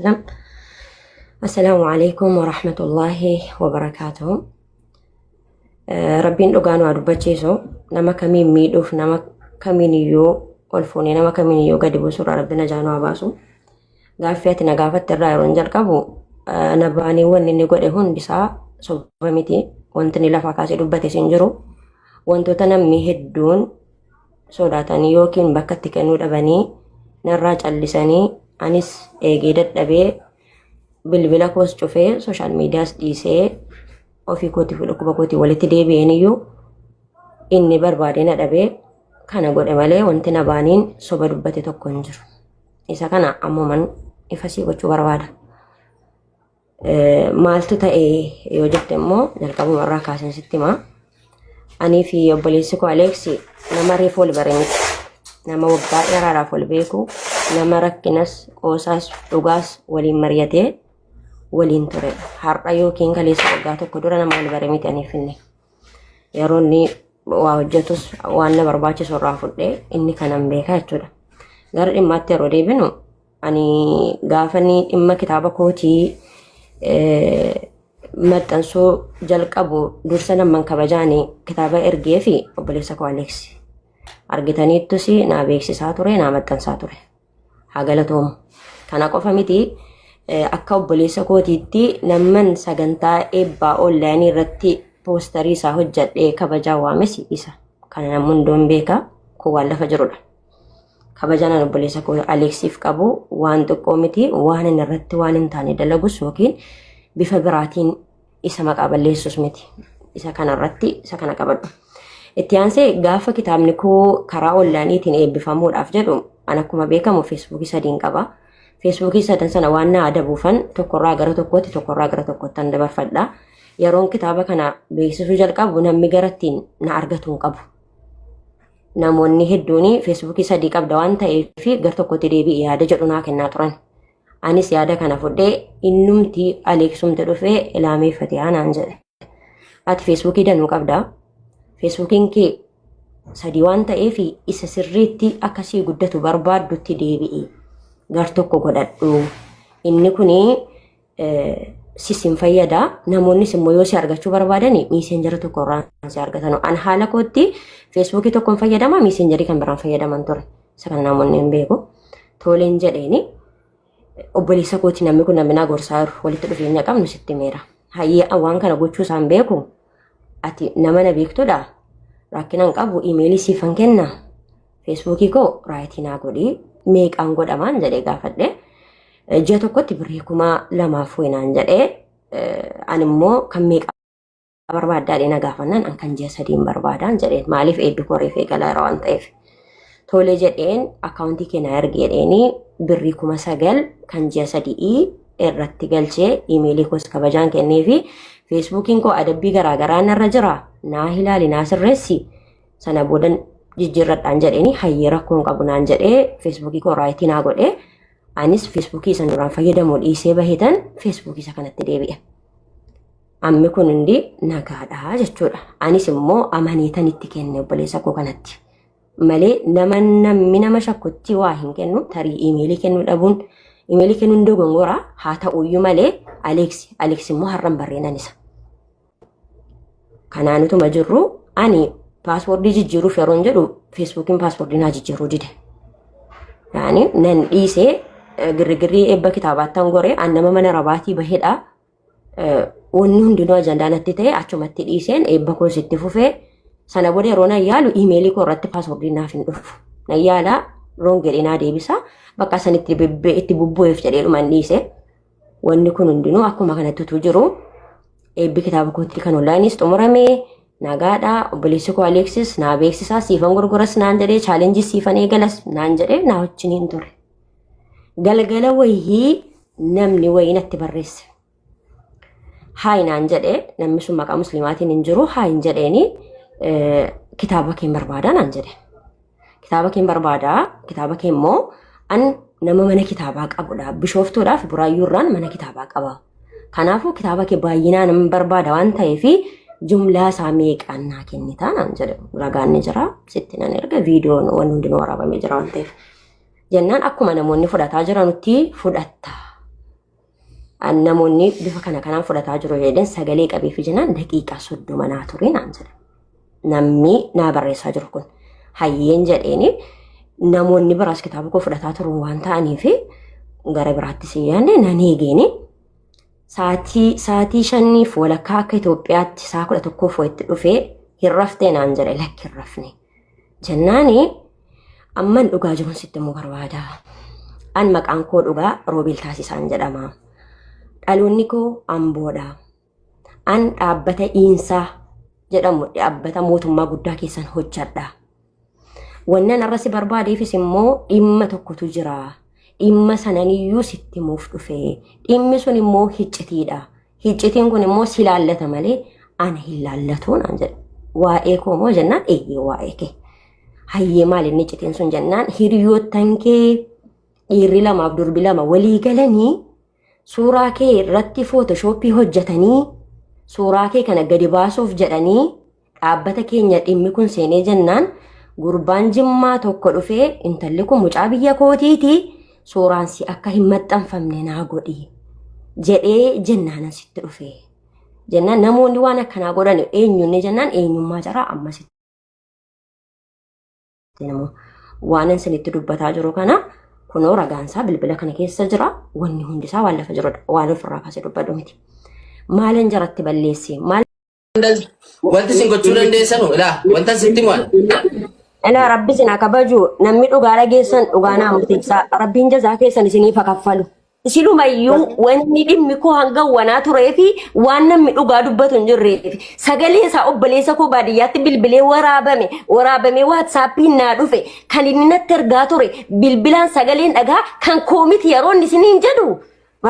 وسلم. السلام عليكم ورحمة الله وبركاته. ربين لغانو عدوبتشيسو نما كمين ميدوف نما كمين يو والفوني نما كمين يو قد بسر ربنا جانو عباسو غافيتنا غافت الرأي رنجل كابو نباني ونني قد هون بسا صبامتي وانتني لفاكاسي دوبتي سنجرو وانتو تنمي هدون سوداتاني يوكين بكتي كنو دباني نراج اللساني أنيس إيجيدت دبي بالبلا كوس شوفي سوشال ميدياس ديسي وفي كوتي في الأكبا كوتي ولتي دي بينيو إني بربادين دبي كان قد أمالي وانتنا بانين صوبا دبتي تكونجر إسا كان عموما إفاسي وچو بربادا مالتو تأي يوجد تمو نلقبو مرة كاسن ستما أني في يوباليسيكو أليكسي نماري فول برميت nama waggaa dheeraadhaaf ol beeku nama rakkinas qoosaas dhugaas waliin mari'atee waliin ture har'a yookiin kaleessa waggaa tokko dura nama wal bare miti aniif inni yeroo inni waa hojjetus waan na barbaachisu irraa fudhee inni kanan beekaa jechuudha. Gara dhimmaatti yeroo deebinu ani gaafanii dhimma kitaaba kootii maxxansuu jalqabu dursa naman kabajaanii kitaaba ergee fi obboleessa koo Aleksi argitaniittusi naa beeksisaa ture naa maxxansaa ture haa galatoomu. Kana qofa miti akka obboleessa kootiitti namman sagantaa eebbaa onlaayinii irratti poostarii isaa hojjadhee kabajaa waames isa kana namoonni hundoon beeka kun waan lafa jirudha. Kabajaan obboleessa koo Aleksiif qabu waan xiqqoo miti waan inni irratti waan hin taane dalagus yookiin bifa biraatiin isa maqaa balleessus miti isa kana irratti isa kana qabadhu. Itti aansee gaafa kitaabni koo karaa onlaayiniitiin eebbifamuudhaaf jedhu an akkuma beekamu feesbuukii sadiin qaba. Feesbuukii sadan sana waan na adabuufan tokkorraa gara tokkotti dabarfadha. Yeroon kitaaba kana beeksisuu jalqabu namni garattiin na argatuun qabu. Namoonni hedduun feesbuukii sadii qabda waan ta'eef gar tokkotti deebi'ee yaada jedhu naa kennaa turan. Anis yaada kana fudhee innumti Aleksumti dhufee ilaameeffatee aanaan jedhe. Ati feesbuukii danuu qabdaa? Feesbuukiin kee sadii waan ta'eef isa sirriitti akkasii guddatu barbaaddutti deebi'ee gar tokko godhadhu. Inni kuni sisin fayyada. Namoonnis immoo yoo si argachuu barbaadan miisenjara tokkorraan si argatan. An haala kootti feesbuukii tokkoon fayyadama miisenjarii kan biraan fayyadaman ture. Isa kana namoonni hin beeku. Toleen jedheeni obboleessa kooti namni kun namni naa gorsaa jiru walitti dhufeenya qabnu sitti meera. Hayyee waan kana gochuu isaan beeku. Ati nama na beektudha. Rakkinaan qabu iimeelii siifan kenna. Feesbuukii koo raayitii naa godhii meeqaan godhamaan jedhee gaafadhe. Ji'a tokkotti birrii 2,000 naan jedhee ani immoo kan meeqa barbaaddaadhee na gaafannaan an kan ji'a 3 barbaadaan jedheen maaliif eebbi koreef eegalaa waan ta'eef. Tolee jedheen akkaawuntii keenyaa ergeedheenii birrii 9,000 kan ji'a 3 irratti galchee iimeelii koos kabajaan kenneefi feesbuukiin koo adabbii garaagaraa narra jira naa hilaali naa sirreessi sana boodan jijjiirradhaan jedheeni hayyee rakkoon qabu naan jedhee feesbuukii koo raayitii naa godhee anis feesbuukii isa duraan fayyadamuu dhiisee baheetan feesbuukii isa kanatti deebi'e. Ammi kun hundi nagaadhaa jechuudha. Anis immoo amaneetan itti kenne obboleessa koo kanatti malee namni nama shakkutti waa hin kennu tarii iimeelii kennuu dhabuun iimeelii kennuun dogongora haa ta'uyyuu malee Aleksi immoo har'an barreenan isa. Kanaanutuma jirru ani paaswoordii jijjiiruuf yeroon jedhu feesbuukiin paaswoordii naa jijjiiruu dide. Yaani nan dhiisee girgirrii eebba kitaabaattan goree an nama mana rabaatii baheedha. Wanni hundinuu ajandaanatti ta'e achumatti dhiiseen eebba koos itti fufee sana booda yeroo na yaalu iimeelii koo irratti paaswoordii naaf hin dhufu. Na yaala roongedhee naa deebisa bakka sanitti itti bubbu'eef jedhee dhuman dhiise. Wanni kun hundinuu akkuma kanatti jiru eebbi kitaaba kootii kan onlaayiniis xumuramee nagaadhaa obboleessi koo Aleksis naa beeksisaa siifan gurguras naan jedhee chaalenjii siifan eegalas naan jedhee naa wajjiniin ture. Galgala wayii namni wayii natti barreesse. Haay naan jedhee namni sun maqaa muslimaatiin hin jiru haayin jedheeni kitaaba keen barbaadaa naan jedhe. Kitaaba keen barbaadaa kitaaba keen immoo an nama mana kitaabaa qabudha. Bishooftuudhaaf buraayyuurraan mana kitaabaa qaba. Kanaafuu kitaaba kee baay'inaan nama barbaada waan ta'eef jumlaa isaa meeqaan naa kennitaa naan jedhe. Ragaan ni jira sitti nan erga viidiyoon waan hundinuu waraabamee jira waan ta'eef. Jennaan akkuma namoonni fudhataa jiranutti fudhatta. namoonni bifa kanaan fudhataa jiru jedhan sagalee qabeef jenaan daqiiqaa 30 naa ture naan jedha. Namni naa barreessaa jiru kun hayyeen jedheeni namoonni biraas kitaaba koo fudhataa turan waan ta'aniif gara biraatti siyyaanne nan eegeeni saatii 5 walakkaa akka Itoophiyaatti saa 11 itti dhufee hin raftee naan jedhe lakki hin rafne jennaani amman dhugaa jiruun sitti immoo barbaada. An maqaan koo dhugaa Roobeel Taasisaan jedhama. Dhaloonni koo Amboodha. An dhaabbata Iinsaa jedhamu dhaabbata mootummaa guddaa keessan hojjedha. Wannan arrasi barbaadeefis immoo dhimma tokkotu jira. Dhimma sananiyyuu sitti muuf dhufe. Dhimmi sun immoo hiccitiidha. Hiccitiin kun immoo si laallata malee ana hin laallatu naan jedhe. Waa'ee koo moo jennaan eeyyee waa'ee kee. Hayyee maal inni hiccitiin sun jennaan hiriyoottan kee dhiirri 2 durbi 2 walii galanii suuraa kee irratti footoshoppii hojjetanii suuraa kee kana gadi baasuuf jedhanii dhaabbata keenya dhimmi kun seenee jennaan gurbaan Jimmaa tokko dhufee intalli kun mucaa biyya kootiiti suuraan si akka hin maxxanfamne naa godhi jedhee jennaan sitti dhufee jennaan namoonni waan akkanaa godhan eenyuun jennaan eenyummaa jaraa ammasitti waan sinitti dubbataa jiru kana kunoo ragaansaa bilbila kana keessa jira wanni hundisaa waan lafa jirudha waan ofirraa kaasee dubbadhu miti maalan jaratti balleessi maal wanti sin gochuu dandeessanu wanta sitti maal rabbi sin kabaju namni dhugaa dhageessan dhugaa naa murteessaa rabbiin jazaa keessan isiniif kaffalu isilumayyuu wanni dhimmi koo hanga wanaa turee fi waan namni dhugaa dubbatu hin jirreef sagalee isaa obboleessa koo baadiyyaatti bilbilee waraabame waatsaappiin naa dhufe kan inni natti ergaa ture bilbilaan sagaleen dhagaa kan koomiti yeroo inni isiniin jedhu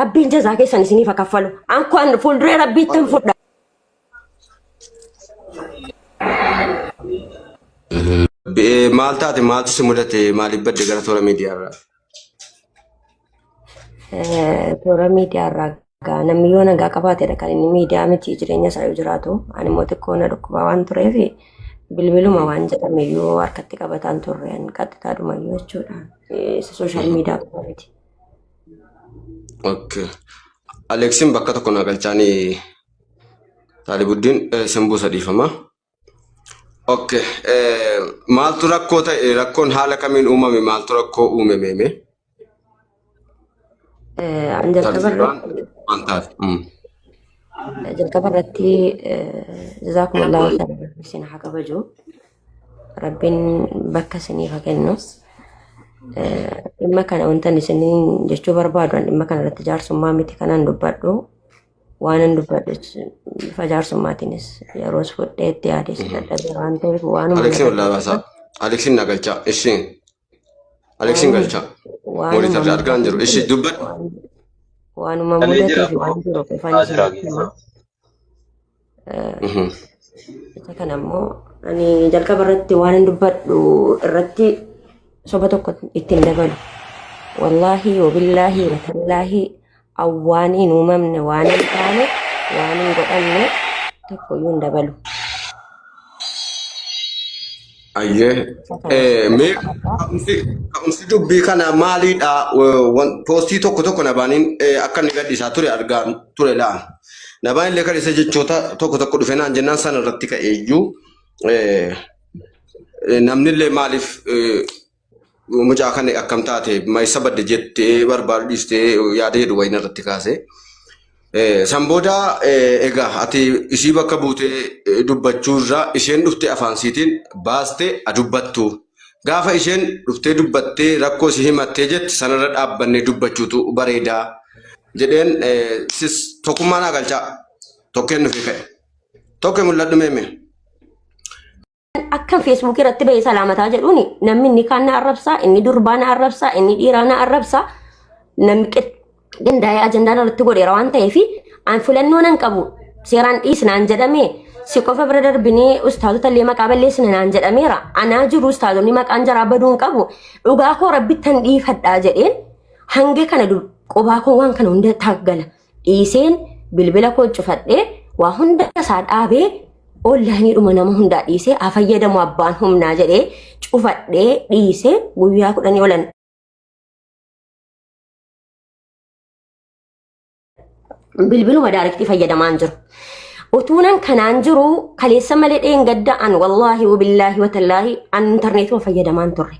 rabbiin jazaa keessan isiniif kaffalu ankoon fuulduree rabbiittan fudha. Maal taate maaltu si mudate maaliif badde gara toora miidiyaarraa? Toora miidiyaarraa namni yoo nagaa qabaatedha kan inni miidiyaa miti jireenya isaa yoo jiraatu ani immoo xiqqoo na dhukkubaa waan tureef bilbiluma waan jedhame yoo harkatti qabataan turreen qaxxitaadhuma yoo jechuudha. Sooshaal miidiyaa qabaati. Okay. Aleksiin bakka tokko na galchaanii Taalibuddin simbuu sadiifama. Okay. Maaltu rakkoo ta'e rakkoon haala kamiin uumame maaltu rakkoo uumame? jalqaba irratti jazaakumullahu khairan isin haa kabaju rabbiin bakka isiniif haa kennu dhimma kana wantan isiniin jechuu barbaadu dhimma kana irratti jaarsummaa miti kanaan dubbadhu waanan dubbadhu bifa jaarsummaatiinis yeroos fudhee itti yaadee dadhabee waan ta'eef waanuma Aleksiin wallaahi baasaa Aleksiin na galchaa ishiin Aleksiin galchaa moonitarri argaan jiru ishii dubbadhu waanuma mudateef waan jiru qofaan isaa isa kana immoo ani jalqaba irratti waan dubbadhu irratti soba tokko ittiin dabalu wallaahi wabillaahi watallaahi awwaaniin uumamne waan hin taane waan hin godhanne tokko iyyuu hin dabalu. Mee ka'umsi dubbii kana maalidha? Poostii tokko nabaaniin akka inni gadhiisaa ture argaa ture la'a. Nabaan illee kan isa jechoota tokko dhufe naan jennaan sana irratti ka'eeyyuu namni illee maaliif mucaa kana akkam taate maayisa badde jettee barbaadu dhiistee yaada jedhu wayina irratti kaase. San booda egaa ati isii bakka buutee dubbachuu irraa isheen dhuftee afaan siitiin baastee dubbattu. Gaafa isheen dhuftee dubbattee rakkoo si himattee jetti sanarra dhaabbannee dubbachuutu bareedaa jedheen sis tokkummaa naa galchaa tokkeen nufi ka'e. Tokkee mul'adhu meeme. Akka Facebook irratti bahee salaamataa jedhuuni namni inni kaan na arrabsaa inni durbaa na arrabsaa inni dhiiraa na arrabsaa namni Gendaya ajandaan irratti godheera waan ta'eef an filannoo nan qabu seeraan dhiisnaan jedhamee si qofa bira darbinee ustaazota illee maqaa balleessina naan jedhameera anaa jiru ustaazonni maqaan jaraa baduun qabu dhugaa koo rabbittan dhiifadhaa jedheen hanga kana qobaa koo waan kana hunda taaggala dhiiseen bilbila koo cufadhee waa hunda isaa dhaabee onlaayinii dhuma nama hundaa dhiisee haa fayyadamu abbaan humnaa jedhee cufadhee dhiisee guyyaa 10 olan bilbiluma daarektii fayyadamaan jiru. Utuunan kanaan jiru kaleessa malee dheen gadda'an wallaahi wabillaahi watallaahi an intarneetuma fayyadamaan turre.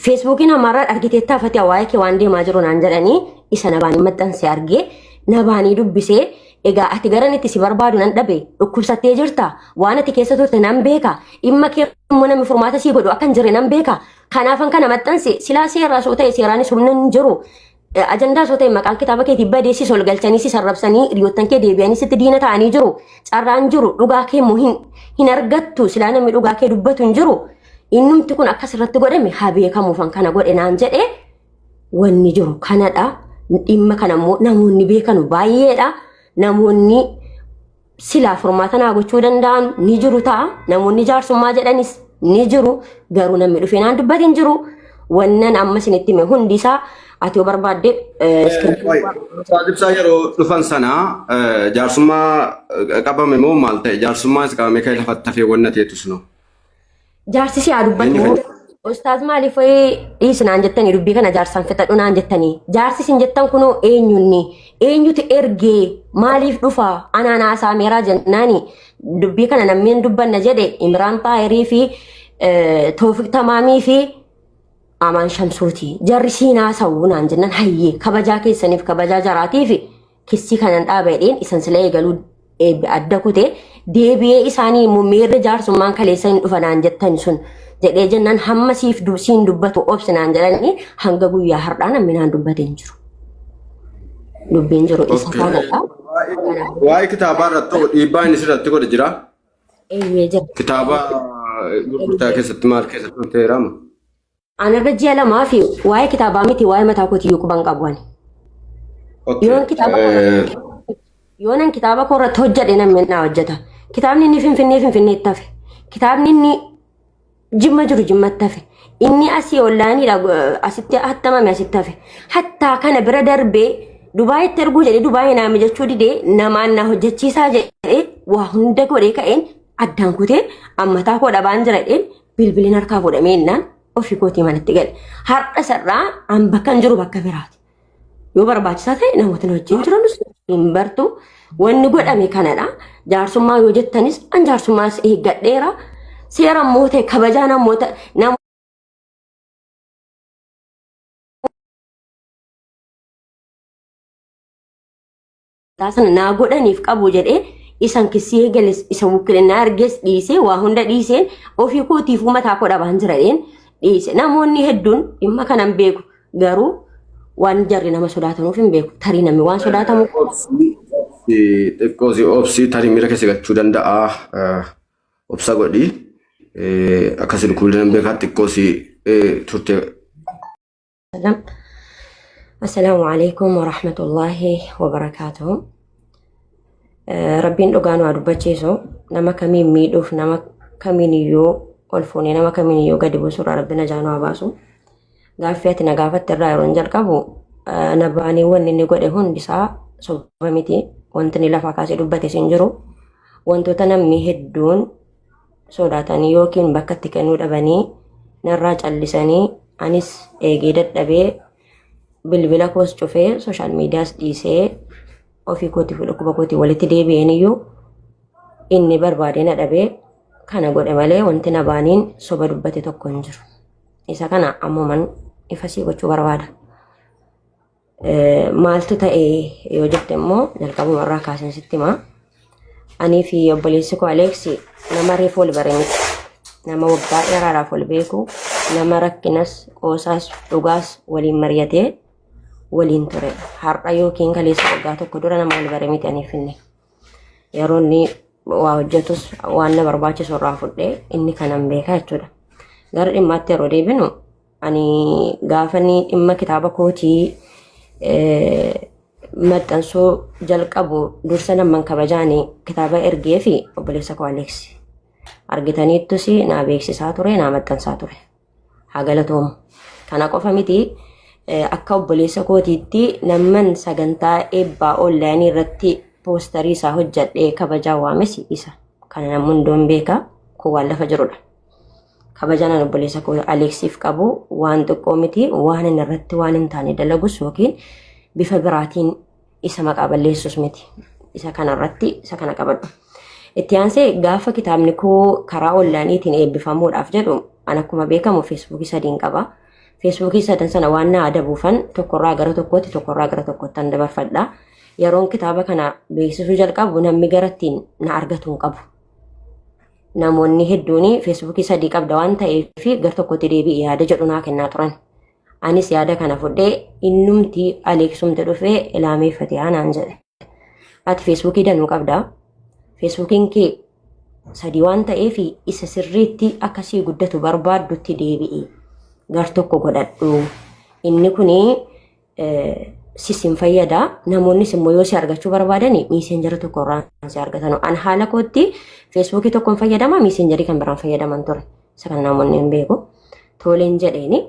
Feesbuukiin amarraa argiteettaa fatee waa'ee kee waan deemaa jiru naan jedhanii isa nabaanii maxxansee argee nabaanii dubbisee egaa ati garan itti si barbaadu nan dhabe dhukkubsattee jirta waan ati keessa turte nan beeka dhimma kee immoo namni furmaata sii godhu akka hin jirre nan beeka kanaafan kana maxxanse silaa seerraa soo ta'e seeraanis humna hin jiru ajandaa soo ta'e maqaan kitaaba keetii badeessis ol galchanii si sarrabsanii hiriyoottan kee deebi'anii sitti diina ta'anii jiru carraan jiru dhugaa kee immoo hin argattu silaa namni dhugaa kee dubbatu hin jiru innumti kun akkas irratti godhame haa beekamuufan kana godhe naan jedhe wanni jiru kanadha dhimma kanammoo namoonni beekanu baay'eedha namoonni silaa furmaata naa gochuu danda'an ni jiru ta'a namoonni jaarsummaa jedhanis ni jiru garuu namni dhufee naan dubbatin jiru wannan amma isinitti hime hundisaa ati yoo barbaadde Ibsaa yeroo dhufan sana jaarsummaa qabame moo maal ta'e jaarsummaa qabame kan lafatti hafee wanna teetus no. Jaarsi si haa dubbatu. Ustaaz maaliif dhiisnaan jettanii dubbii kana jaarsaan fixadhu naan jettanii jaarsi sin jettan kunoo eenyuti ergee maaliif dhufa anaan haasaa meeraa jennaani dubbii kana namni dubbanna jedhe Imraan Taayirii fi Toofiq Tamaamii fi Amaan Shamsuuti jarri siin haasa'uu naan jennan hayyee kabajaa keessaniif kabajaa jaraatiif kissii kanan dhaabadheen isan sila eegaluu adda kutee deebi'ee isaanii mummeerri jaarsummaan kaleessa hin dhufa naan jettan sun jedhee jennaan hamma siin dubbatu obsinaan jedhanii hanga guyyaa har'aa namni naan dubbate hin jiru. Dubbiin jiru isa kanadha. Waa'ee kitaabaa irratti dhiibbaa inni sirratti godhe jira. Eeyyee jira. Kitaaba gurgurtaa keessatti maal keessatti ta'eeramu? Anarra ji'a lamaa fi waa'ee kitaabaa miti waa'ee mataa kootiyyuu quban qabuani. Yoonan kitaaba koo irratti hojjedhe namni naa hojjeta. Kitaabni inni finfinneetti hafe. Kitaabni inni jimma jiru jimmatti hafe. Inni asii ollaaniidha asitti hattamame asitti hafe. Hattaa kana bira darbee Dubaayitti erguu jedhee Dubaayii naami jechuu didee namaan na hojjechiisaa jedhee waa hunda godhee ka'een addaan kutee ammataa koo dhabaan jira jedheen bilbiliin harkaa fuudhamee innaan ofii kootii manatti gale. Har'a sarraa an bakka hin jiru bakka biraati. Yoo barbaachisaa ta'e namoota wajjin jiranus hin bartu. Wanni godhame kanadha. Jaarsummaa yoo jettanis an jaarsummaas eeggadheera. Seera immoo ta'e kabajaa namoota sana naa godhaniif qabu jedhee isan kissii eegales isa wukkilannaa argees dhiisee waa hunda dhiiseen ofii kootiif mataa koo dhabaan jiradheen dhiise. Namoonni hedduun dhimma kanan beeku garuu waan jarri nama sodaatanuuf hin beeku. Tarii namni waan sodaatamu xiqqoosi obsi tarii miira keessa gachuu danda'a obsa godhi akkasii lukuullee nan beekaa xiqqoosi turte. Assalaamu alaikum wa rahmatullahi wa barakaatuhu. Rabbiin dhugaa nu dubbachiisu nama kamiin miidhuuf nama kamiin iyyuu ol fuunee nama kamiin iyyuu gadi buusuudha rabbi najaa nu baasu. Gaaffii ati na gaafatte irraa yeroo jalqabu nabaanii wanni inni godhe hundisaa soba miti wanti inni lafaa kaasee dubbate sin jiru wantoota namni hedduun sodaatanii yookiin bakka itti kennuu dhabanii narraa callisanii anis eegee dadhabee bilbila koos cufee sooshaal miidiyaas dhiisee ofii kootii fi dhukkuba kootii walitti deebi'een iyyuu inni barbaadee na dhabee kana godhe malee wanti nabaaniin soba dubbate tokko hin jiru. Isa kana ammuman ifasii gochuu barbaada. Maaltu ta'e yoo jette immoo jalqabuma irraa kaaseen sitti himaa. Anii fi obboleessi koo Aleeksi nama reefu ol bare miti. Nama waggaa dheeraadhaaf ol beeku nama rakkinas qoosaas dhugaas waliin mari'atee waliin ture. Har'a yookiin kaleessa waggaa tokko dura nama ol bare miti aniif inni. Yeroo inni waa hojjetus waan na barbaachisu irraa fudhee inni kanan beekaa jechuudha. Gara dhimmaatti yeroo deebinu ani gaafa inni dhimma kitaaba kootii maxxansuu jalqabu dursa namman kabajaanii kitaaba ergee fi obboleessa koo Aleeksi. Argitaniittus naa beeksisaa ture naa maxxansaa ture. Haa galatoomu. Kana qofa miti akka obboleessa kootiitti namman sagantaa eebbaa onlaayinii irratti poostarii isaa hojjadhee kabajaa waames isa. Kana namni hundoon beeka kun waan lafa jirudha. Kabajaan obboleessa koo Aleeksiif qabu waan xiqqoo miti waan inni irratti waan hin taane dalagus yookiin bifa biraatiin isa maqaa balleessus miti. Isa kanarratti isa kana qabadhu. Itti aansee gaafa kitaabni koo karaa onlaayiniitiin eebbifamuudhaaf jedhu an akkuma beekamu feesbuukii sadiin qaba. Feesbuukii sadan sana waan na adabuufan tokkorraa gara tokkootti an dabarfadha. Yeroon kitaaba kana beeksisuu jalqabu namni garattiin na argatu hin qabu. Namoonni hedduun feesbuukii sadii qabda waan ta'eef gar tokkotti deebi'ee yaada jedhu naa kennaa turan. Anis yaada kana fudhee innumti Aleeksumti dhufee ilaameeffatee aanaan jedhe. Ati feesbuukii danuu qabdaa. Feesbuukiin kee sadii waan ta'eef isa sirriitti akkasii guddatu barbaaddutti deebi'ee gar tokko godhadhu. Inni kuni sisin fayyada. Namoonnis immoo yoo si argachuu barbaadani miisenjara tokkorraa si argatanu. An haala kootti feesbuukii tokkoon fayyadama miisenjarii kan biraan fayyadaman ture. Isa kan namoonni hin beeku. Toleen jedheeni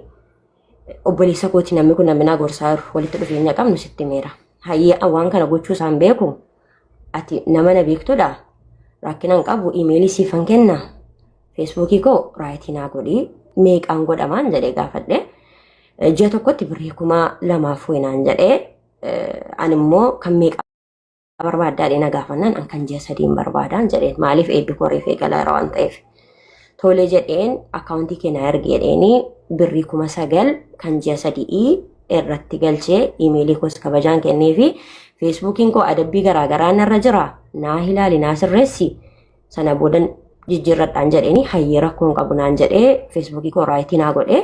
obboleessa kooti namni kun namni gorsaa jiru walitti dhufeenya qabnu sitti meera. Hayyee waan kana gochuu isaan beeku. Ati nama na beektudha. Rakkinaan qabu iimeelii siifan kenna. Feesbuukii koo raayitii naa godhii meeqaan godhamaan jedhee gaafadhe. Ji'a tokkotti birrii 2,000 weenaan jedhee an immoo kan meeqa barbaaddaadhee na gaafannaan an kan ji'a 3 barbaadaan jedheen maaliif eebbi korreef eegalaara waan ta'eef. Tolee jedheen akkaawuntii keenyaa ergeedheenii birrii 9,000 kan ji'a 3 irratti galchee iimeelii koos kabajaan kennee fi feesbuukiin koo adabbii garaagaraa narra jira naa hilaali naa sirreessi sana boodan jijjiirradhaan jedheeni hayyee rakkoon qabu naan jedhee feesbuukii koo raayitii naa godhee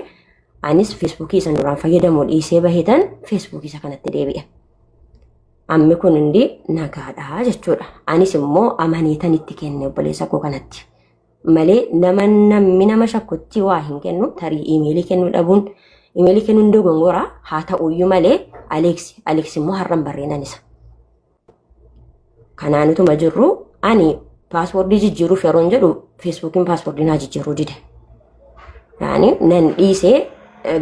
anis feesbuukii isa duraan fayyadamuu dhiisee baheetan feesbuukii isa kanatti deebi'e. Ammi kun hundi nagaadhaa jechuudha. Anis immoo amaneetan itti kenne obboleessa koo kanatti. Malee namni nama shakkutti waa hin kennu tarii iimeelii kennuu dhabuun iimeelii kennuun dogongora haa ta'uyyuu malee Aleeks immoo har'an barreenan isa. Kanaanutuma jirru ani paaswoordii jijjiiruuf yeroon jedhu feesbuukiin paaswoordii naa jijjiiruu dide. Yaani nan dhiisee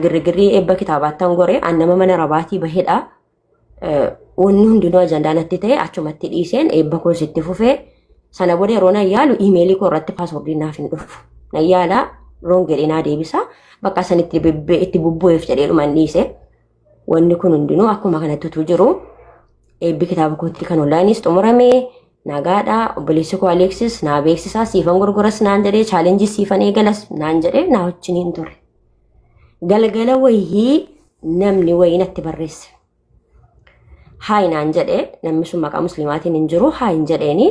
girgirrii eebba kitaabaattan goree an nama mana rabaatii baheedha. Wanni hundinuu ajandaan natti ta'e achumatti dhiiseen eebba koo sitti fufee sana booda yeroo nan yaalu iimeelii koo irratti paaswoordii naaf hin dhufu. Nan yaala roon jedhee naa deebisa bakka sanitti itti bubbu'eef jedhee dhuman dhiise. Wanni kun hundinuu akkuma kanattitu jiru eebbi kitaaba kootti kan onlaayiniis xumuramee nagaadhaa obboleessi koo Aleeksis naa beeksisaa siifan gurguras naan jedhee chaalenjii siifan eegalas naan jedhee naa wajjiniin ture. Galgala wayii namni wayii natti barreesse. Haay naan jedhee namni sun maqaa muslimaatiin hin jiru haayin jedheeni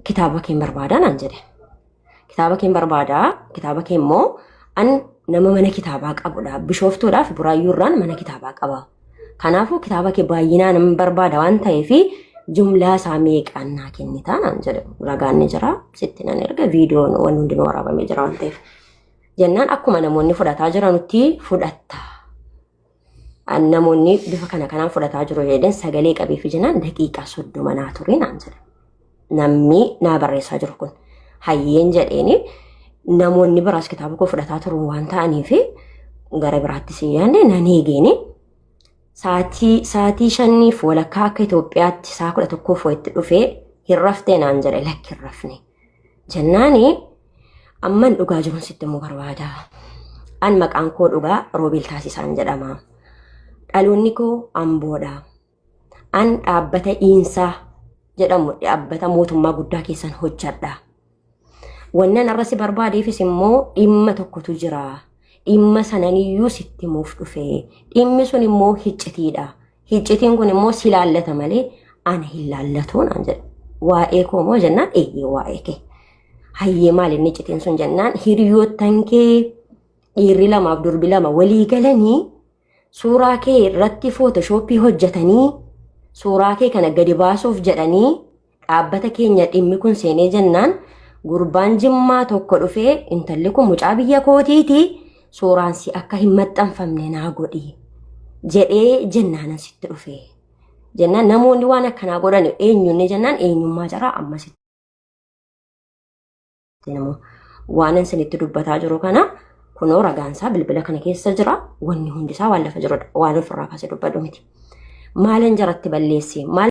kitaaba keen barbaadaa naan jedhe. Kitaaba keen barbaadaa kitaaba keen immoo an nama mana kitaabaa qabudha. Bishooftuudhaaf buraayyuurraan mana kitaabaa qaba. Kanaafuu kitaaba kee baay'inaan nama barbaada waan ta'eef jumlaa isaa meeqaan naa kennitaa naan jedhe. Ragaan ni jira sitti nan erga viidiyoon waan hundinuu waraabamee jira waan ta'eef. Jennaan akkuma namoonni fudhataa jiranutti fudhatta. Namoonni bifa kanaan fudhataa jiru jedhan sagalee qabeef jennaan daqiiqaa 30 naa ture naan jedhe. Namni naa barreessaa jiru kun hayyeen jedheeni namoonni biraas kitaaba koo fudhataa turu waan ta'aniif gara biraatti si yaanne nan eegeeni sa'aatii 5 walakkaa akka Itoophiyaatti sa'a 11 itti dhufee hin raftee naan jedhe lakki hin rafne. Jennaani amman dhugaa jiruun sitti immoo barbaada. An maqaan koo dhugaa Roobeel Taasisaan jedhama. Dhaloonni koo Amboodha. An dhaabbata Iinsaa jedhamu dhaabbata mootummaa guddaa keessan hojjadha. Wannan arrasi barbaadeefis immoo dhimma tokkotu jira. Dhimma sananiyyuu sitti muuf dhufe. Dhimmi sun immoo hiccitiidha. Hiccitiin kun immoo si laallata malee ana hin laallatu naan jedhe. Waa'ee koo moo jennaan eeyyee waa'ee kee. Hayyee maalinni iccitiin sun jennaan hiriyoottan kee dhiirri 2 fi durbi 2 walii galanii suuraa kee irratti footooshooppii hojjetanii suuraa kee kana gadi baasuuf jedhanii dhaabbata keenya dhimmi kun seenee jennaan gurbaan Jimmaa tokko dhufee intalli kun mucaa biyya kootiiti suuraan si akka hin maxxanfamne naa godhi jedhee jennaan sitti dhufee. Jennaan namoonni waan akkanaa godhan eenyuun jennaan eenyummaa jaraa ammasitti. Waan isinitti dubbataa jiru kana kunoo ragaansaa bilbila kana keessa jira wanni hundisaa waan lafa jirudha waan ofirraa kaasee dubbadhu miti. Maalan jaratti balleessi maal